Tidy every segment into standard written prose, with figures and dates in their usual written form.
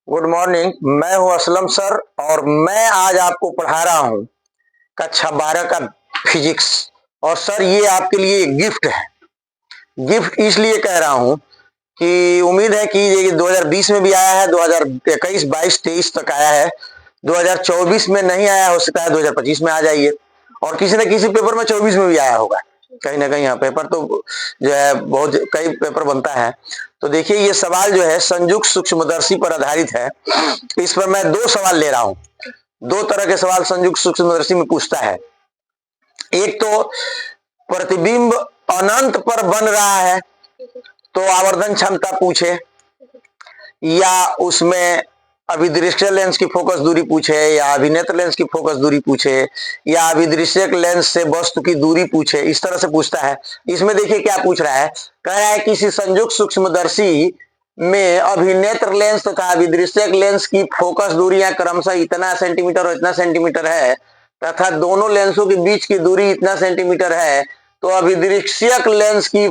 Good morning. मैं हूं Aslam sir और मैं आज आपको पढ़ा रहा हूं कक्षा 12 का फिजिक्स। और सर ये आपके लिए गिफ्ट है। गिफ्ट इसलिए कह रहा हूं कि उम्मीद है कि ये 2020 में भी आया है, 2021, 22, 23 तक आया है, 2024 में नहीं आया, हो सकता है 2025 में आ जाइए। और किसी न किसी पेपर में 24 में भी आया होगा, कहीं ना कहीं। यहाँ पेपर तो जो है बहुत कई पेपर बनता है। तो देखिए ये सवाल जो है संयुक्त सूक्ष्मदर्शी पर आधारित है। इस पर मैं दो सवाल ले रहा हूं। दो तरह के सवाल संयुक्त सूक्ष्मदर्शी में पूछता है। एक तो प्रतिबिंब अनंत पर बन रहा है तो आवर्धन क्षमता पूछे, या उसमें अभिदृश्य लेंस की फोकस दूरी पूछे, या अभिनेत्र लेंस की फोकस दूरी पूछे, या अभिदृश्य लेंस से वस्तु की दूरी पूछे, इस तरह से पूछता है। इसमें देखिए क्या पूछ रहा है। कह रहा है किसी संयुक्त सूक्ष्मदर्शी में अभिनेत्र लेंस तथा अभिदृश्य लेंस की फोकस दूरियां क्रमशः इतना सेंटीमीटर और इतना सेंटीमीटर है तथा दोनों लेंसों के बीच की दूरी इतना सेंटीमीटर है, तो अभिदृश्य लेंस की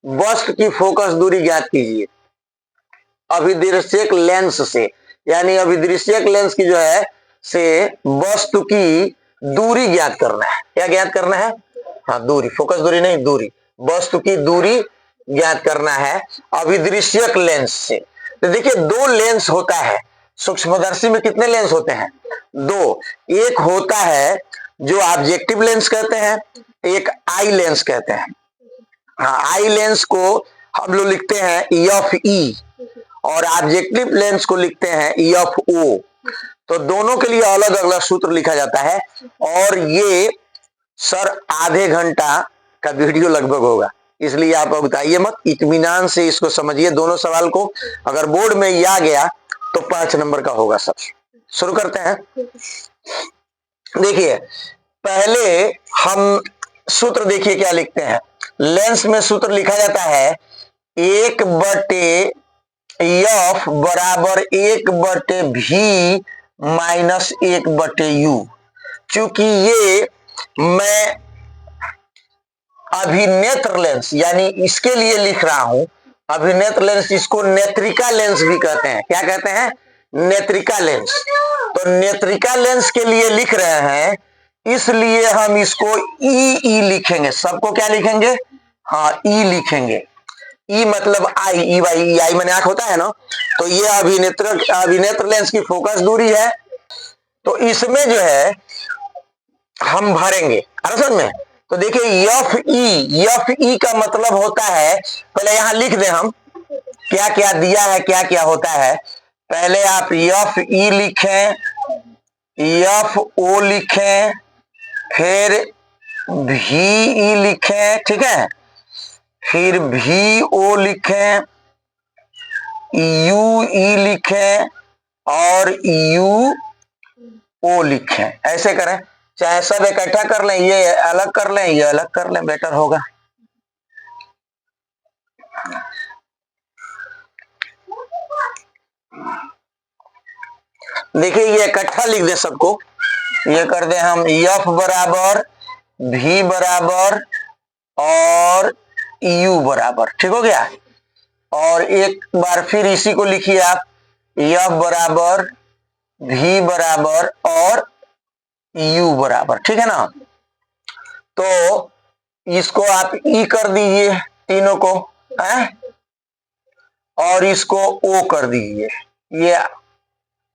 वस्तु की फोकस दूरी ज्ञात कीजिए। अभिदृश्यक लेंस से, यानी अभिदृश्यक लेंस की जो है से वस्तु की दूरी ज्ञात करना है। क्या ज्ञात करना है? हाँ, दूरी, फोकस दूरी नहीं, दूरी, वस्तु की दूरी ज्ञात करना है अभिदृश्यक लेंस से। तो देखिए दो लेंस होता है सूक्ष्मदर्शी में। कितने लेंस होते हैं? दो। एक होता है जो ऑब्जेक्टिव लेंस कहते हैं, एक आई लेंस कहते हैं। हाँ, आई लेंस को हम लोग लिखते हैं EF और ऑब्जेक्टिव लेंस को लिखते हैं EFO। तो दोनों के लिए अलग अलग सूत्र लिखा जाता है। और ये सर आधे घंटा का वीडियो लगभग होगा, इसलिए आप बताइए मत, इत्मीनान से इसको समझिए दोनों सवाल को। अगर बोर्ड में ये आ गया तो 5 नंबर का होगा सर। शुरू करते हैं। देखिए पहले हम सूत्र देखिए क्या लिखते हैं। लेंस में सूत्र लिखा जाता है 1/F बराबर 1/V माइनस 1/U। चूंकि ये मैं अभिनेत्र लेंस यानी इसके लिए लिख रहा हूं, अभिनेत्र लेंस, इसको नेत्रिका लेंस भी कहते हैं। क्या कहते हैं? नेत्रिका लेंस। तो नेत्रिका लेंस के लिए लिख रहे हैं, इसलिए हम इसको ई लिखेंगे। सबको क्या लिखेंगे? हाँ, ई लिखेंगे। ई मतलब आई, ई वाई, आई मैंने आंख होता है ना। तो ये अभिनेत्र लेंस की फोकस दूरी है। तो इसमें जो है हम भरेंगे समझ में। तो देखिए एफ ई का मतलब होता है, पहले यहां लिख दें हम क्या क्या दिया है, क्या क्या होता है। पहले आप EF लिखें, EFO लिखें, फिर VE लिखें, ठीक है, फिर VO लिखें, UE लिखें और UO लिखें। ऐसे करें, चाहे सब इकट्ठा कर लें, ये अलग कर लें, ये अलग कर लें, बेटर होगा। देखिए ये इकट्ठा लिख दें सबको। ये कर दें हम F बराबर V बराबर और U बराबर, ठीक हो गया। और एक बार फिर इसी को लिखिए आप, F बराबर V बराबर और U बराबर, ठीक है ना। तो इसको आप E कर दीजिए तीनों को, है? और इसको O कर दीजिए। ये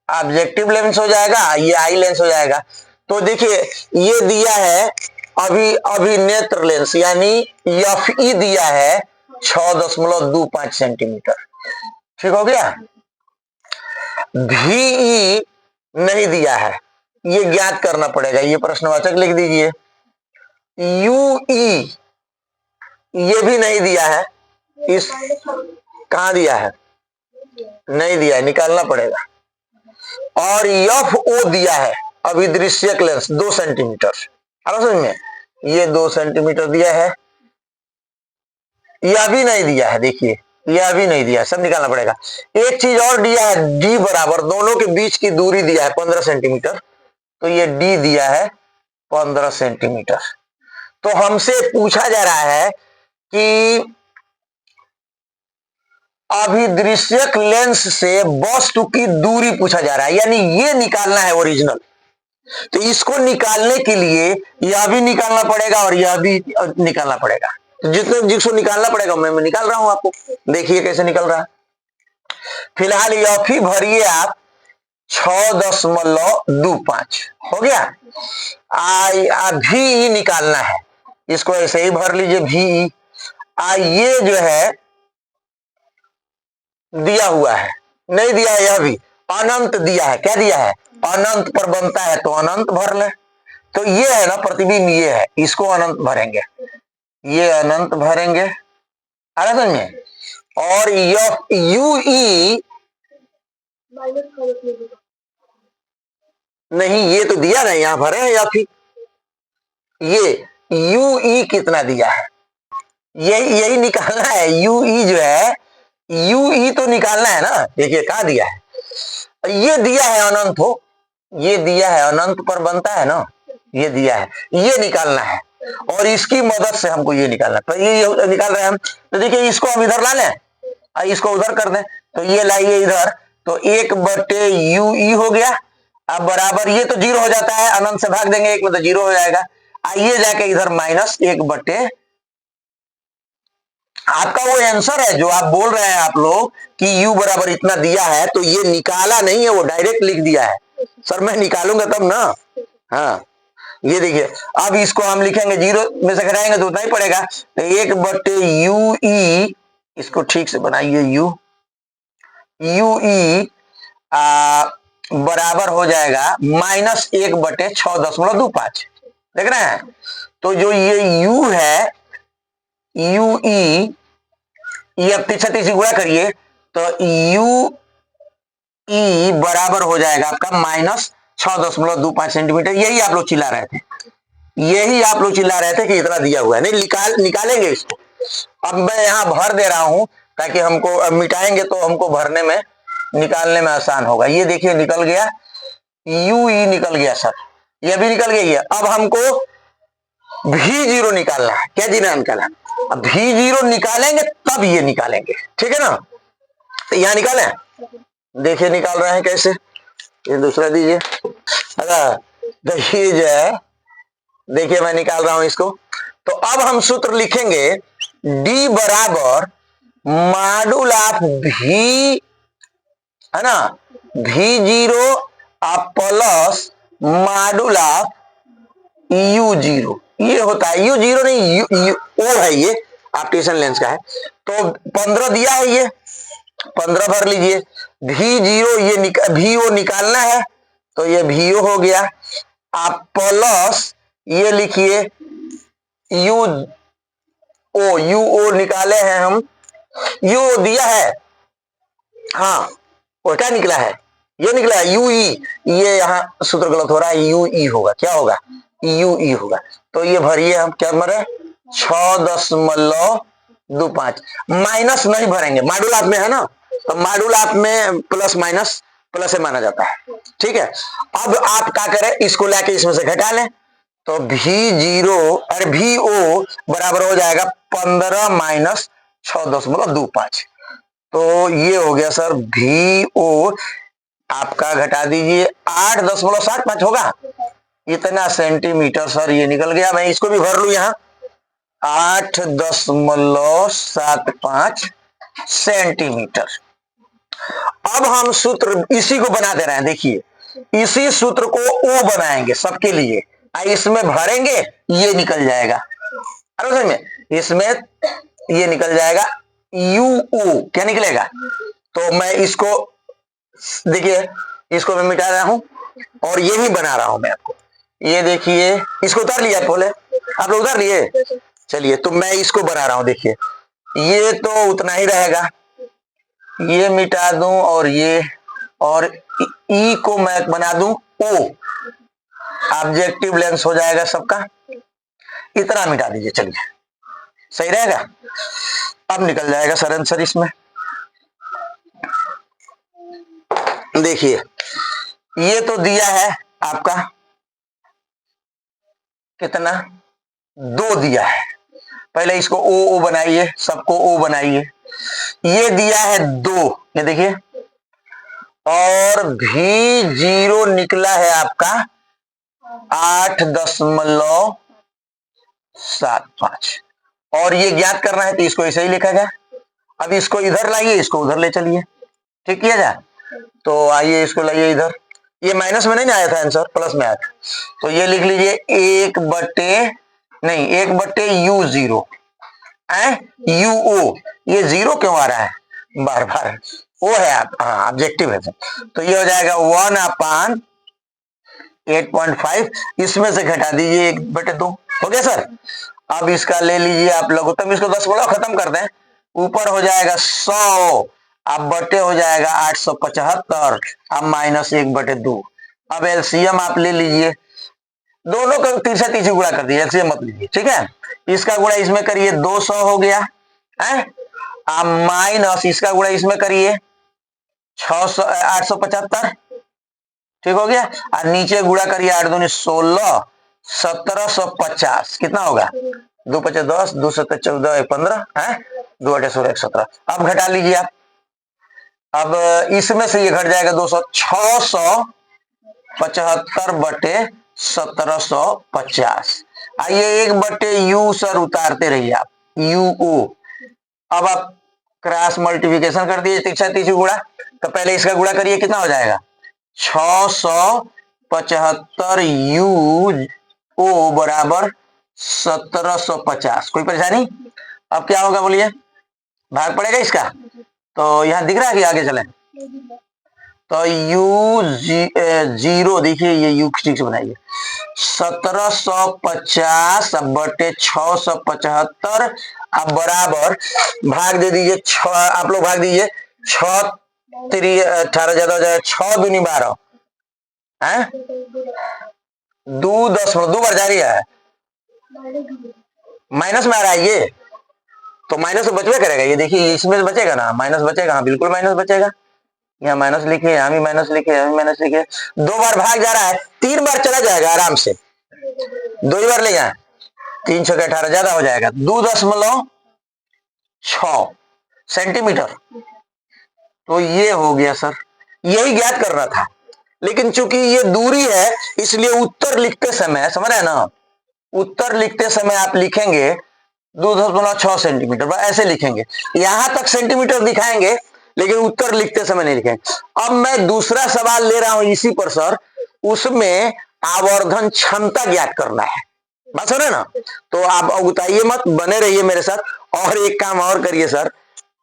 ऑब्जेक्टिव लेंस हो जाएगा, ये आई लेंस हो जाएगा। तो देखिए ये दिया है अभिनेत्र लेंस यानी FE दिया है 6.25 सेंटीमीटर, ठीक हो गया। VE नहीं दिया है, ये ज्ञात करना पड़ेगा, ये प्रश्नवाचक लिख दीजिए। UE ये भी नहीं दिया है, इस कहां दिया है? नहीं दिया है, निकालना पड़ेगा। और FO दिया है अभिदृश्यक लेंस 2 सेंटीमीटर, समझ में, ये 2 सेंटीमीटर दिया है। यह भी नहीं दिया है, देखिए यह भी नहीं दिया है, सब निकालना पड़ेगा। एक चीज और दिया है, D बराबर, दोनों के बीच की दूरी दिया है 15 सेंटीमीटर, तो ये D दिया है 15 सेंटीमीटर। तो हमसे पूछा जा रहा है कि अभिदृश्यक लेंस से वस्तु की दूरी पूछा जा रहा है, यानी ये निकालना है ओरिजिनल। तो इसको निकालने के लिए यह भी निकालना पड़ेगा और यह भी निकालना पड़ेगा। तो जिसको निकालना पड़ेगा मैं निकाल रहा हूं आपको, देखिए कैसे निकल रहा है। फिलहाल यह भी भरिए आप 6.25 हो गया। भी निकालना है, इसको ऐसे ही भर लीजिए भी। ये जो है दिया हुआ है, नहीं दिया है, यह भी अनंत दिया है। क्या दिया है? अनंत पर बनता है तो अनंत भर ले। तो ये है ना प्रतिबिंब, ये है, इसको अनंत भरेंगे, ये अनंत भरेंगे, आ रहा समझे। और यू ई नहीं, ये तो दिया नहीं, यहां भरे हैं या फिर ये यू ई कितना दिया है, यही निकालना है। यू ई जो है, यू ई तो निकालना है ना। देखिए कहां दिया है, ये दिया है अनंत हो, ये दिया है अनंत पर बनता है ना, ये दिया है, ये निकालना है। और इसकी मदद से हमको ये निकालना है। तो ये निकाल रहे हैं हम। तो देखिए इसको हम इधर ला लें, इसको उधर कर दें, तो ये लाइए इधर, तो 1/u ई हो गया। अब बराबर, ये तो 0 हो जाता है, अनंत से भाग देंगे 1 में तो 0 हो जाएगा। आइए जाके इधर -1/, आपका वो आंसर है जो आप बोल रहे हैं आप लोग कि u बराबर इतना दिया है, तो ये निकाला नहीं है, वो डायरेक्ट लिख दिया है। सर मैं निकालूंगा तब ना। हाँ ये देखिए, अब इसको हम लिखेंगे 0 में से घटाएंगे तो उतना ही पड़ेगा। तो 1/u ई, इसको ठीक से बनाइए, u ई बराबर हो जाएगा -1/6.25। देख रहे हैं। तो जो ये u है, यू ई, ये 36 गुणा करिए तो यू ई बराबर हो जाएगा आपका -6.25 सेंटीमीटर। यही आप लोग चिल्ला रहे थे, यही आप लोग चिल्ला रहे थे कि इतना दिया हुआ है। नहीं निकालेंगे इसको। अब मैं यहां भर दे रहा हूं ताकि हमको, मिटाएंगे तो हमको भरने में, निकालने में आसान होगा। ये देखिए निकल गया, यू ई निकल गया सर, ये भी निकल गई है। अब हमको V0 निकालना है। क्या जीना निकालना? अब V0 निकालेंगे तब ये निकालेंगे, ठीक है ना। तो यहां निकालें, देखिए निकाल रहे हैं कैसे। ये दूसरा दीजिए। अच्छा, तो ये जो है, देखिए मैं निकाल रहा हूं इसको। तो अब हम सूत्र लिखेंगे, D बराबर मॉडुल ऑफ V, है ना, V0 प्लस मॉडुल ऑफ U0। ये होता है U0 नहीं, ओ है, ये ऑप्टिकल लेंस का है। तो 15 दिया है, ये 15 भर लीजिए। V0 ये VO निकालना है, तो ये VO हो गया। आप प्लस ये लिखिए UO निकाले हैं हम, U दिया है, हाँ और क्या निकला है, ये निकला है UE। ये यहाँ सूत्र गलत हो रहा है, UE होगा। क्या होगा? UE होगा। तो ये भरिए, हम क्या भरे, 6.25। माइनस नहीं भरेंगे, मॉडुलात में है ना, तो मॉडुलात में प्लस माइनस प्लस से माना जाता है, ठीक है। अब आप क्या करें, इसको लेके इसमें से घटा लें, तो VO बराबर हो जाएगा 15 माइनस 6.25। तो ये हो गया सर VO आपका, घटा दीजिए 8.75 होगा, इतना सेंटीमीटर सर ये निकल गया। मैं इसको भी भर लू यहाँ, 8.75 सेंटीमीटर। अब हम सूत्र इसी को बना दे रहे हैं, देखिए इसी सूत्र को O बनाएंगे सबके लिए, इसमें भरेंगे, ये निकल जाएगा। अरे में इसमें ये निकल जाएगा UO, क्या निकलेगा। तो मैं इसको, देखिए इसको मैं मिटा रहा हूं और यही बना रहा हूं मैं आपको। ये देखिए, इसको उतार लिया बोले, आप लोग उतार लिए। चलिए, तो मैं इसको बना रहा हूं, देखिए ये तो उतना ही रहेगा, ये मिटा दूं और ये, और ई को मैं बना दूं O, ऑब्जेक्टिव लेंस हो जाएगा सबका। इतना मिटा दीजिए, चलिए सही रहेगा। अब निकल जाएगा सर आंसर इसमें। देखिए ये तो दिया है आपका कितना, 2 दिया है, पहले इसको ओ ओ बनाइए, सबको ओ बनाइए। ये दिया है 2, ये देखिए, और भी 0 निकला है आपका 8.75, और ये ज्ञात करना है तो इसको ऐसे ही लिखा जाए। अब इसको इधर लाइए, इसको उधर ले चलिए, ठीक किया जाए। तो आइए इसको लाइए इधर, ये माइनस में नहीं आया था आंसर, प्लस में आया था, तो ये लिख लीजिए 1/u0 यू ओ। ये 0 क्यों आ रहा है बार बार, वो है आप, हाँ ऑब्जेक्टिव है। तो ये हो जाएगा 1/8.5, इसमें से घटा दीजिए 1/2, हो गया सर। अब इसका ले लीजिए आप लघुत्तम, इसको 10 गुणा खत्म कर दें, ऊपर हो जाएगा 100, अब बटे हो जाएगा 875, अब -1/2। अब एलसीएम आप ले लीजिए, दोनों का तीसरा तीसरी गुणा कर दीजिए, एलसीएम मत लीजिए, ठीक है। इसका गुणा इसमें करिए 200 हो गया है, अब माइनस इसका गुणा इसमें करिए 875, ठीक हो गया। और नीचे गुणा करिए 8 दूनी 16, 1750, कितना होगा 2 × 5 = 10, 2 × 7 = 14, 1 × 15 है, 2 × 8 = 16, 117। अब घटा लीजिए आप, अब इसमें से ये घट जाएगा 200, 675/1750। आइए 1/u सर उतारते रहिए आप, UO। अब आप क्रॉस मल्टीप्लिकेशन कर दिए, तीसरा तीसरी गुणा, तो पहले इसका गुणा करिए, कितना हो जाएगा 675 बराबर 1750। कोई परेशानी? अब क्या होगा बोलिए, भाग पड़ेगा इसका, तो यहां दिख रहा है कि आगे चले, तो U0 देखिए, ये U ठीक से बनाइए, 1750 बटे 675, अब बराबर भाग दे दीजिए, आप लोग भाग दीजिए, 6 3 18 ज्यादा हो जाएगा, 6 दूनी 12 है, 2 बार जा रही है, माइनस में आ रहा है ये, तो माइनस तो बचवे करेगा, ये देखिए इसमें से बचेगा ना, माइनस बचेगा, हाँ बिल्कुल माइनस बचेगा, यहाँ माइनस लिखिए, यहाँ भी माइनस लिखिए, यहाँ भी माइनस लिखिए, 2 बार भाग जा रहा है, 3 बार चला जाएगा आराम से, 2 ही बार ले जाए, 3 × 6 = 18 ज्यादा हो जाएगा, 2.6 सेंटीमीटर। तो ये हो गया सर, यही ज्ञात करना था, लेकिन चूंकि ये दूरी है इसलिए उत्तर लिखते समय, समझ रहे हैं ना, उत्तर लिखते समय आप लिखेंगे 2.6 सेंटीमीटर, ऐसे लिखेंगे, यहां तक सेंटीमीटर दिखाएंगे लेकिन उत्तर लिखते समय नहीं लिखेंगे। अब मैं दूसरा सवाल ले रहा हूं इसी पर सर, उसमें आवर्धन क्षमता ज्ञात करना है, बात सुन रहे ना, तो आप उताइए मत, बने रहिए मेरे साथ। और एक काम और करिए सर,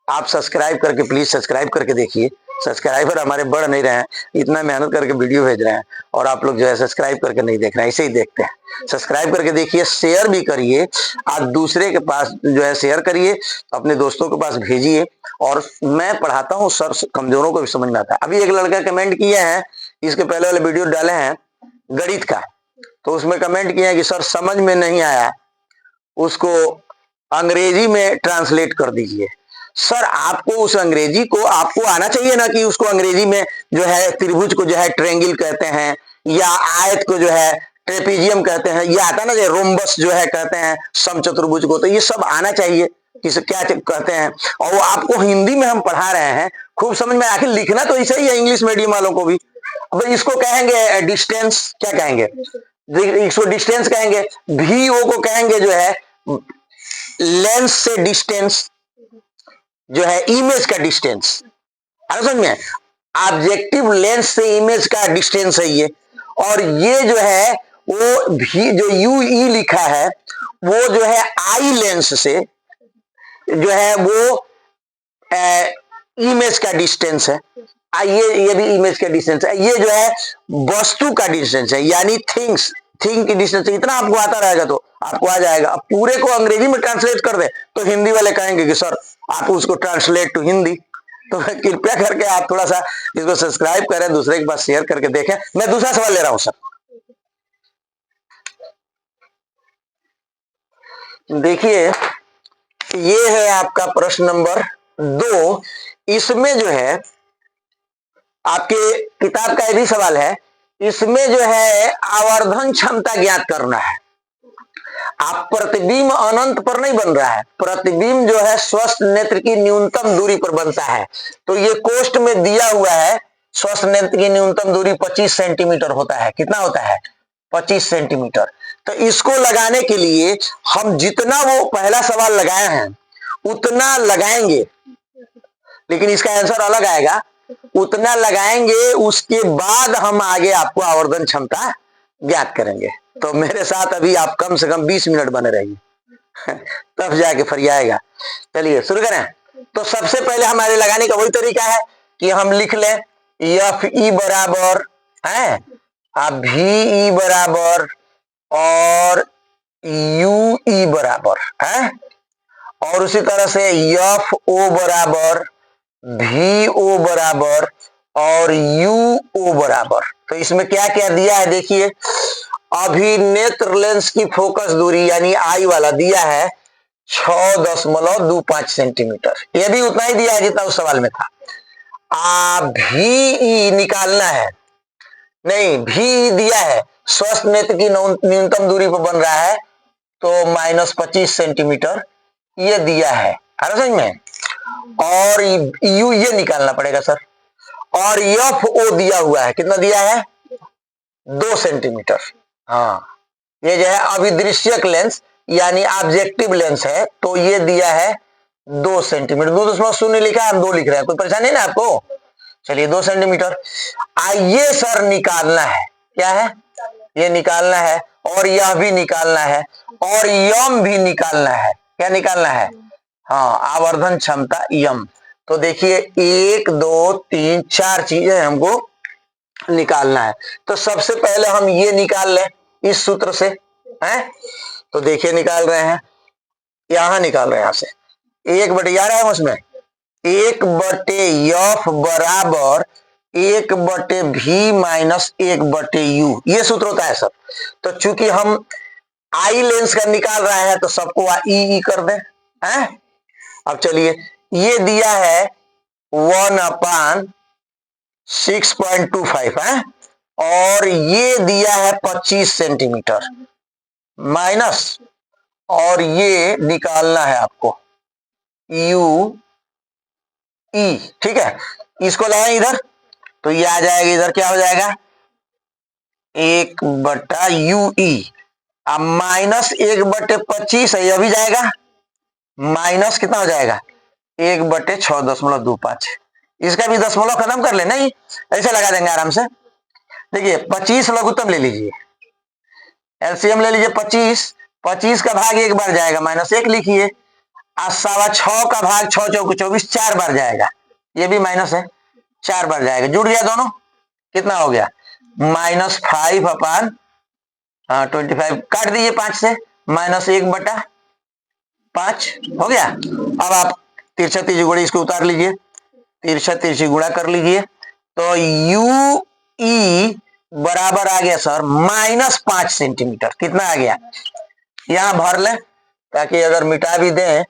आप सब्सक्राइब करके, प्लीज सब्सक्राइब करके देखिए, सब्सक्राइबर हमारे बढ़ नहीं रहे हैं, इतना मेहनत करके वीडियो भेज रहे हैं और आप लोग जो है सब्सक्राइब करके नहीं देख रहे हैं, ऐसे ही देखते हैं। सब्सक्राइब करके देखिए, शेयर भी करिए, आप दूसरे के पास जो है शेयर करिए, अपने दोस्तों के पास भेजिए, और मैं पढ़ाता हूँ सर, कमजोरों को भी समझ में आता है। अभी एक लड़का कमेंट किए हैं, इसके पहले वाले वीडियो डाले हैं गणित का, तो उसमें कमेंट किया कि सर समझ में नहीं आया, उसको अंग्रेजी में ट्रांसलेट कर दीजिए। सर आपको उस अंग्रेजी को आपको आना चाहिए ना, कि उसको अंग्रेजी में जो है त्रिभुज को जो है ट्रेंगल कहते हैं, या आयत को जो है ट्रेपीजियम कहते हैं, ये आता ना, रोम्बस जो है कहते हैं समचतुर्भुज को, तो ये सब आना चाहिए किसे क्या कहते हैं, और वो आपको हिंदी में हम पढ़ा रहे हैं, खूब समझ में। आखिर लिखना तो ऐसा ही है इंग्लिश मीडियम वालों को भी। अब इसको कहेंगे डिस्टेंस, क्या कहेंगे, इसको डिस्टेंस कहेंगे, VO को कहेंगे जो है लेंस से डिस्टेंस, जो है इमेज का डिस्टेंस, समझ में, ऑब्जेक्टिव लेंस से इमेज का डिस्टेंस है ये। और ये जो है वो भी जो UE लिखा है, वो जो है आई लेंस से जो है वो इमेज का डिस्टेंस है, ये भी इमेज का डिस्टेंस है, ये जो है वस्तु का डिस्टेंस है, यानी थिंग की डिस्टेंस। इतना आपको आता रहेगा तो आपको आ जाएगा। अब पूरे को अंग्रेजी में ट्रांसलेट कर दे तो हिंदी वाले कहेंगे कि सर आप उसको ट्रांसलेट टू हिंदी। तो कृपया करके आप थोड़ा सा इसको सब्सक्राइब करें, दूसरे के पास शेयर करके देखें। मैं दूसरा सवाल ले रहा हूं सर, देखिए ये है आपका प्रश्न नंबर 2। इसमें जो है आपके किताब का ये भी सवाल है, इसमें जो है आवर्धन क्षमता ज्ञात करना है। आप प्रतिबिंब अनंत पर नहीं बन रहा है, प्रतिबिंब जो है स्वस्थ नेत्र की न्यूनतम दूरी पर बनता है। तो ये कोष्ठ में दिया हुआ है, स्वस्थ नेत्र की न्यूनतम दूरी 25 सेंटीमीटर होता है। कितना होता है? 25 सेंटीमीटर। तो इसको लगाने के लिए हम जितना वो पहला सवाल लगाए हैं उतना लगाएंगे, लेकिन इसका आंसर अलग आएगा। उतना लगाएंगे, उसके बाद हम आगे आपको आवर्धन क्षमता ज्ञात करेंगे। तो मेरे साथ अभी आप कम से कम 20 मिनट बने रहिए तब जाके फिर आएगा। चलिए शुरू करें। तो सबसे पहले हमारे लगाने का वही तरीका है कि हम लिख लें एफ ई बराबर है भी ई बराबर और यू ई बराबर है, और उसी तरह से एफ ओ बराबर भी ओ बराबर और यू ओ बराबर। तो इसमें क्या क्या दिया है देखिए। अभिनेत्र लेंस की फोकस दूरी यानी आई वाला दिया है 6.25 सेंटीमीटर, यह भी उतना ही दिया है जितना उस सवाल में था। भी निकालना है, नहीं भी दिया है स्वस्थ नेत्र की न्यूनतम दूरी पर बन रहा है तो -25 सेंटीमीटर ये दिया है, समझ में। और यू ये निकालना पड़ेगा सर। और एफ ओ दिया हुआ है, कितना दिया है? 2 सेंटीमीटर। हाँ, ये जो है अभिदृश्यक लेंस यानी ऑब्जेक्टिव लेंस है, तो ये दिया है 2 सेंटीमीटर। 2.0 लिखा है, हम 2 लिख रहे हैं, कोई परेशानी नहीं ना आपको? चलिए 2 सेंटीमीटर। आइए सर निकालना है, क्या है? ये निकालना है, और यह भी निकालना है, और यम भी निकालना है। क्या निकालना है? हाँ, आवर्धन क्षमता यम। तो देखिए 1 2 3 4 चीजें हमको निकालना है। तो सबसे पहले हम ये निकाल लें इस सूत्र से, हैं? तो देखिए निकाल रहे हैं, यहां निकाल रहे हैं, यहां से 1/, है उसमें 1/f बराबर 1/v माइनस 1/u, ये सूत्र होता है सब। तो चूंकि हम आई लेंस का निकाल रहा है तो सबको ई कर दें, हैं? अब चलिए, ये दिया है 1/6.25 है, और ये दिया है 25 सेंटीमीटर माइनस, और ये निकालना है आपको यू ई, ठीक है। इसको लाएं इधर तो ये आ जाएगा, इधर क्या हो जाएगा 1/u ई। अब -1/25 है, यह भी जाएगा, माइनस कितना हो जाएगा 1/6.25। इसका भी दशमलव खत्म कर ले, नहीं ऐसे लगा देंगे आराम से। देखिए 25 लघुत्तम ले लीजिए, एलसीएम ले लीजिए 25 का भाग 1 बार जाएगा, -1 लिखिए। 6.25 का भाग 6 चौक 24 4 बार जाएगा, ये भी माइनस है, 4 बार जाएगा, जुड़ गया दोनों। कितना हो गया -5/25, काट दीजिए 5 से, -1/5 हो गया। अब आप तिरछा तिरछी गुणा इसको उतार लीजिए, तिरछा तिरछी गुणा कर लीजिए, तो यू ई बराबर आ गया सर -5 सेंटीमीटर। कितना आ गया? यहां भर ले, ताकि अगर मिटा भी दें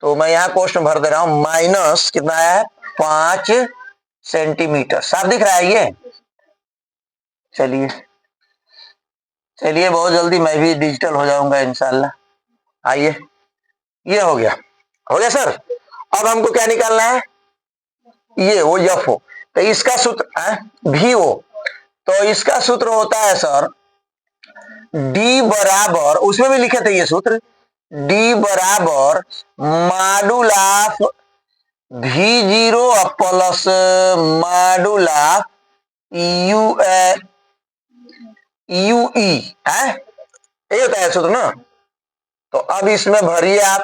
तो मैं यहां क्वेश्चन भर दे रहा हूं, माइनस कितना आया है 5 सेंटीमीटर। साफ दिख रहा है ये? चलिए चलिए, बहुत जल्दी मैं भी डिजिटल हो जाऊंगा इंशाल्लाह। आइए, ये हो गया सर। अब हमको क्या निकालना है? ये वो एफ ओ, तो इसका सूत्र भी ओ, तो इसका सूत्र होता है सर डी बराबर, उसमें भी लिखे थे ये सूत्र, डी बराबर modulus V0 plus modulus Yui है, यही होता है सूत्र ना। तो अब इसमें भरिए आप,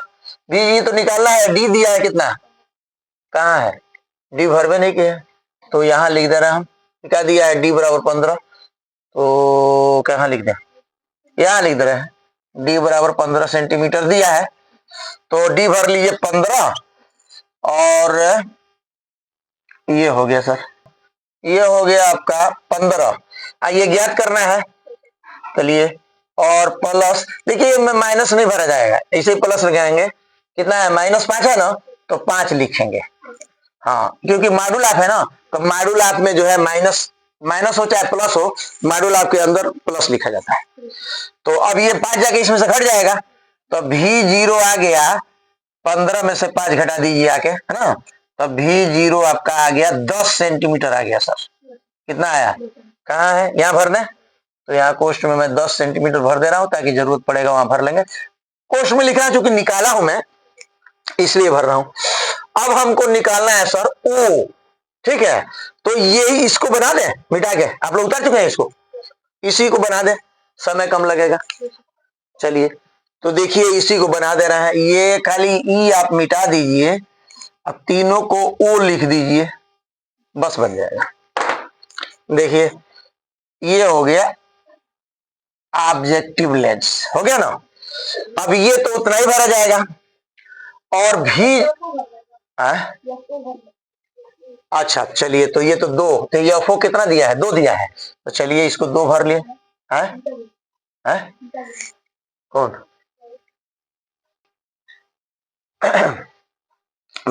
डी तो निकालना है, डी दिया है कितना, कहाँ है डी, भरवे नहीं किया, तो यहां लिख दे रहे हम, क्या दिया है डी बराबर 15, तो कहाँ लिख दें, यहां लिख दे रहे हैं डी बराबर 15 सेंटीमीटर दिया है, तो डी भर लीजिए 15, और ये हो गया सर, ये हो गया आपका 15। ये ज्ञात करना है, चलिए, और प्लस, देखिए माइनस नहीं भरा जाएगा, ऐसे ही प्लस लगाएंगे, कितना है -5 है ना, तो 5 लिखेंगे। हाँ, क्योंकि मॉडुलस है ना, तो मॉडुलस में जो है माइनस माइनस हो चाहे प्लस हो, मॉड्यूल आपके अंदर प्लस लिखा जाता है। तो अब ये 5 जाके इसमें से घट जाएगा, तो V0 आ गया 15 में से 5 घटा दीजिए आके, है ना, तो V0 आपका आ गया 10 सेंटीमीटर आ गया सर। कितना आया, कहाँ है, यहाँ भरना है, तो यहाँ कोष्ट में मैं 10 सेंटीमीटर भर दे रहा हूं, ताकि जरूरत पड़ेगा वहां भर लेंगे। कोष्ट में लिखना चूंकि निकाला हूं मैं, इसलिए भर रहा हूं। अब हमको निकालना है सर O, ठीक है, तो यही इसको बना दे, मिटा के आप लोग उतार चुके हैं इसको, इसी को बना दे, समय कम लगेगा। चलिए, तो देखिए इसी को बना दे रहा है, ये खाली ई आप मिटा दीजिए, अब तीनों को O लिख दीजिए, बस बन जाएगा। देखिए ये हो गया ऑब्जेक्टिव लेंस, हो गया ना। अब ये तो उतना ही भरा जाएगा, और भी अच्छा चलिए, तो ये तो 2, तो ये FO कितना दिया है, 2 दिया है, तो चलिए इसको 2 भर लिए। कौन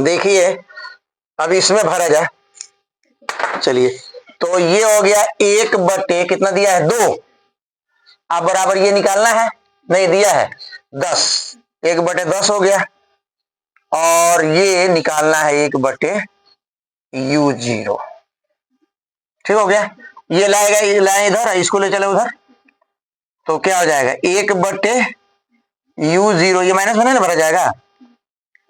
देखिए अब इसमें भरा जाए, चलिए, तो ये हो गया 1 बटे कितना दिया है, 2, अब बराबर ये निकालना है, नहीं दिया है 10, 1 बटे 10 हो गया, और ये निकालना है 1 बटे U0, ठीक हो गया। ये लाएगा, ये लाए इधर, इसको ले चले उधर, तो क्या हो जाएगा 1 बटे U0, ये माइनस में नहीं भरा जाएगा,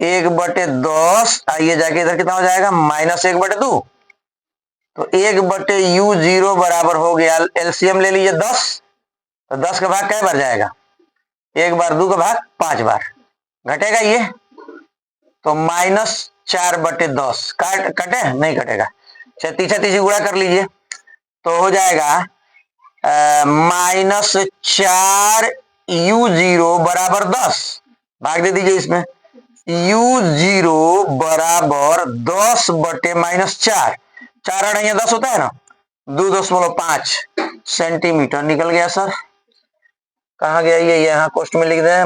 1 बटे 10, आइए जाके इधर कितना हो जाएगा, -1 बटे 2, तो 1 बटे U0 बराबर हो गया, एलसीएम ले लीजिए 10, तो 10 का भाग कै बार जाएगा, 1 बार, 2 का भाग 5 बार, घटेगा ये, तो -4 बटे 10, कटे नहीं कटेगा, 36 गुणा कर लीजिए, तो हो जाएगा -4 U0 बराबर 10, भाग दे दीजिए इसमें, U0 बराबर 10 बटे -4, 4 अढ़ाई 10 होता है ना, 2.5 सेंटीमीटर निकल गया सर। कहा गया ये, यहाँ कोष्ट में लिख दें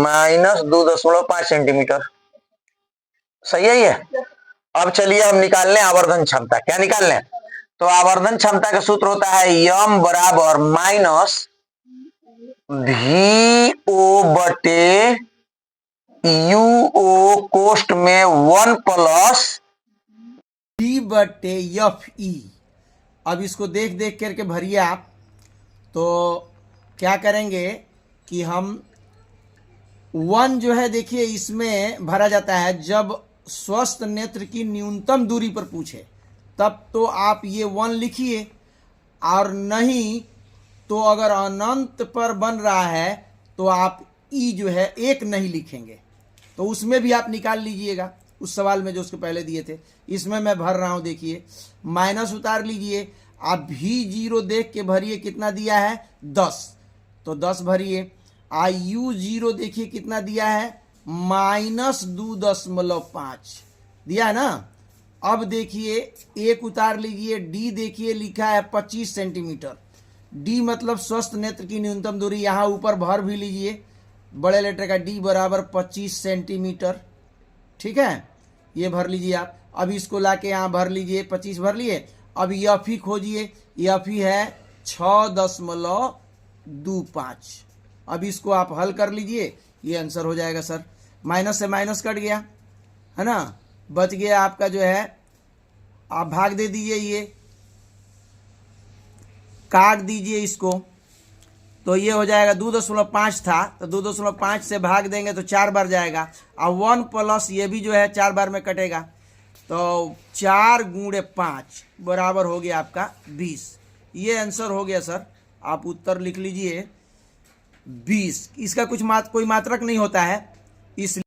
-2.5 सेंटीमीटर, सही है ये। अब चलिए हम निकाल लें आवर्धन क्षमता, क्या निकाल लें, तो आवर्धन क्षमता का सूत्र होता है यम बराबर VO बटे UO कोष्ट में 1 प्लस D बटे FE। अब इसको देख देख करके भरिए आप, तो क्या करेंगे कि हम 1 जो है, देखिए इसमें भरा जाता है जब स्वस्थ नेत्र की न्यूनतम दूरी पर पूछे, तब तो आप ये 1 लिखिए, और नहीं तो अगर अनंत पर बन रहा है तो आप ई जो है 1 नहीं लिखेंगे, तो उसमें भी आप निकाल लीजिएगा, उस सवाल में जो उसके पहले दिए थे। इसमें मैं भर रहा हूं, देखिए माइनस उतार लीजिए, आप V0 देख के भरिए, कितना दिया है 10, तो 10 भरिए, U0 देखिए कितना दिया है -2.5 दिया है ना। अब देखिए 1 उतार लीजिए, D देखिए लिखा है 25 सेंटीमीटर, D मतलब स्वस्थ नेत्र की न्यूनतम दूरी, यहाँ ऊपर भर भी लीजिए, बड़े लेटर का D बराबर 25 सेंटीमीटर, ठीक है, ये भर लीजिए आप। अब इसको लाके यहाँ भर लीजिए, 25 भर लिए। अब FE खोजिए, FE है 6.25, अब इसको आप हल कर लीजिए, ये आंसर हो जाएगा सर। माइनस से माइनस कट गया है ना, बच गया आपका जो है, आप भाग दे दीजिए, ये काट दीजिए इसको, तो ये हो जाएगा 2.5 था, तो 2.5 से भाग देंगे तो 4 बार जाएगा, और 1 प्लस ये भी जो है 4 बार में कटेगा, तो 4 गुणे 5 बराबर हो गया आपका 20। ये आंसर हो गया सर, आप उत्तर लिख लीजिए 20। इसका कोई मात्रक नहीं होता है, इस